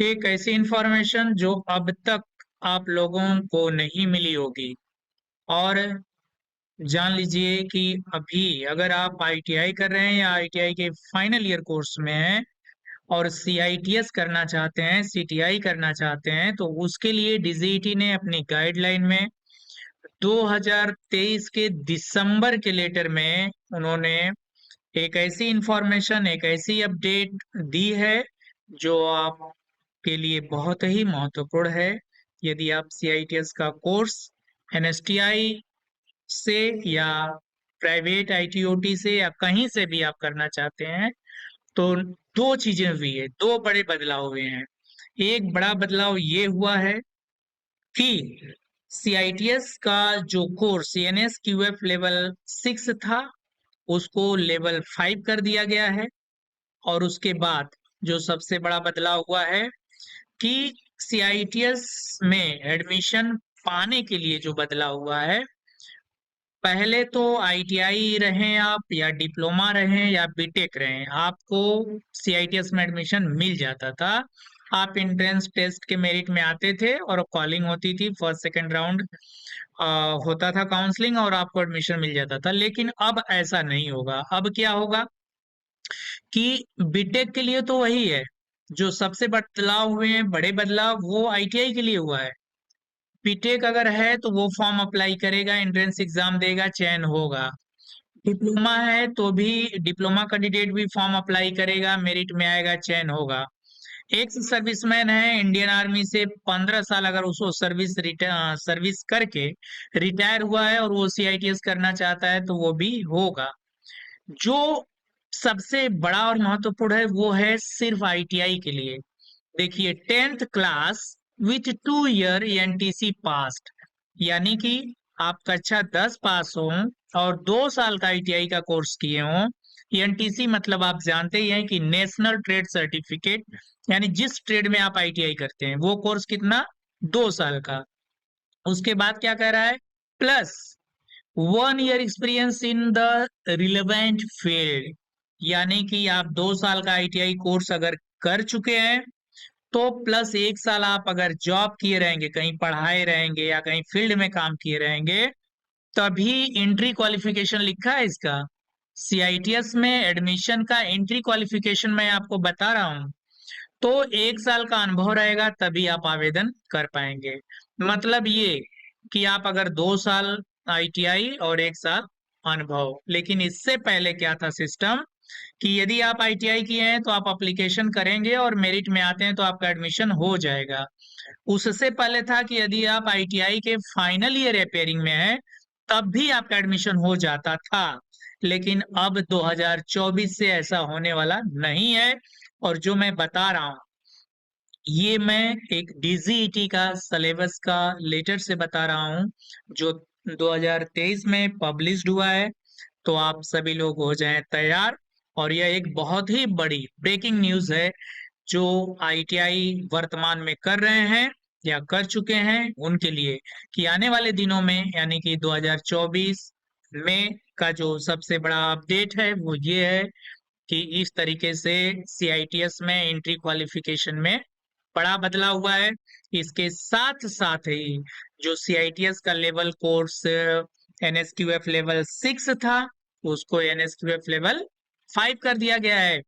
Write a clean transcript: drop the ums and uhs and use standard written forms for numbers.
एक ऐसी इंफॉर्मेशन जो अब तक आप लोगों को नहीं मिली होगी। और जान लीजिए कि अभी अगर आप आईटीआई कर रहे हैं या आईटीआई के फाइनल ईयर कोर्स में हैं और सीआईटीएस करना चाहते हैं, सीटीआई करना चाहते हैं, तो उसके लिए डीजीईटी ने अपनी गाइडलाइन में 2023 के दिसंबर के लेटर में उन्होंने एक ऐसी इंफॉर्मेशन, एक ऐसी अपडेट दी है जो आपके लिए बहुत ही महत्वपूर्ण है। यदि आप सीआईटीएस का कोर्स एनएसटीआई से या प्राइवेट आईटीओटी से या कहीं से भी आप करना चाहते हैं, तो दो चीजें हुई है, दो बड़े बदलाव हुए हैं। एक बड़ा बदलाव ये हुआ है कि सीआईटीएस का जो कोर्स सीएनएस क्यूएफ लेवल 6 था, उसको लेवल 5 कर दिया गया है। और उसके बाद जो सबसे बड़ा बदलाव हुआ है कि सीआईटीएस में एडमिशन पाने के लिए जो बदलाव हुआ है, पहले तो आईटीआई रहें आप या डिप्लोमा रहें या बीटेक रहें, आपको सीआईटीएस में एडमिशन मिल जाता था। आप एंट्रेंस टेस्ट के मेरिट में आते थे और कॉलिंग होती थी, फर्स्ट सेकंड राउंड होता था काउंसलिंग और आपको एडमिशन मिल जाता था। लेकिन अब ऐसा नहीं होगा। अब क्या होगा कि बीटेक के लिए तो वही है, जो सबसे बदलाव हुए हैं, बड़े बदलाव, वो आईटीआई के लिए हुआ है। बीटेक अगर है तो वो फॉर्म अप्लाई करेगा, एंट्रेंस एग्जाम देगा, चयन होगा। डिप्लोमा है तो भी डिप्लोमा कैंडिडेट भी फॉर्म अप्लाई करेगा, मेरिट में आएगा, चयन होगा। एक सर्विसमैन है इंडियन आर्मी से 15 साल, अगर उसको सर्विस करके रिटायर हुआ है और वो सीआईटीएस करना चाहता है तो वो भी होगा। जो सबसे बड़ा और महत्वपूर्ण है वो है सिर्फ आईटीआई के लिए। देखिए, 10th class with 2 year NTC past, यानी कि आप कक्षा 10 पास हो और 2 साल का आईटीआई का कोर्स किए हो। एनटीसी मतलब आप जानते ही हैं कि नेशनल ट्रेड सर्टिफिकेट, यानी जिस ट्रेड में आप आईटीआई करते हैं वो कोर्स कितना, 2 साल का। उसके बाद क्या कह रहा है, plus 1 year experience in the relevant field, यानी कि आप 2 साल का आईटीआई कोर्स अगर कर चुके हैं तो प्लस 1 साल आप अगर जॉब किए रहेंगे, कहीं पढ़ाए रहेंगे या कहीं फील्ड में काम किए रहेंगे, तभी एंट्री क्वालिफिकेशन लिखा है इसका। सीआईटीएस में एडमिशन का एंट्री क्वालिफिकेशन मैं आपको बता रहा हूं। तो 1 साल का अनुभव रहेगा तभी आप आवेदन कर पाएंगे। मतलब ये कि आप अगर 2 साल आईटीआई और 1 साल अनुभव। लेकिन इससे पहले क्या था सिस्टम, कि यदि आप आईटीआई किए हैं तो आप एप्लीकेशन करेंगे और मेरिट में आते हैं तो आपका एडमिशन हो जाएगा। उससे पहले था कि यदि आप आईटीआई के फाइनल ईयर अपेयरिंग में हैं तब भी आपका एडमिशन हो जाता था। लेकिन अब 2024 से ऐसा होने वाला नहीं है। और जो मैं बता रहा हूं, ये मैं एक डीजीईटी का सिलेबस का लेटर से बता रहा हूं, जो 2023 में पब्लिश्ड हुआ है। तो आप सभी लोग हो जाएं तैयार। और यह एक बहुत ही बड़ी ब्रेकिंग न्यूज है जो आईटीआई वर्तमान में कर रहे हैं या कर चुके हैं उनके लिए, कि आने वाले दिनों में यानी कि 2024 में का जो सबसे बड़ा अपडेट है वो ये है कि इस तरीके से सीआईटीएस में एंट्री क्वालिफिकेशन में बड़ा बदलाव हुआ है। इसके साथ साथ ही जो सीआईटीएस का लेवल कोर्स एनएसक्यूएफ लेवल 6 था, उसको एनएसक्यूएफ लेवल 5 कर दिया गया है।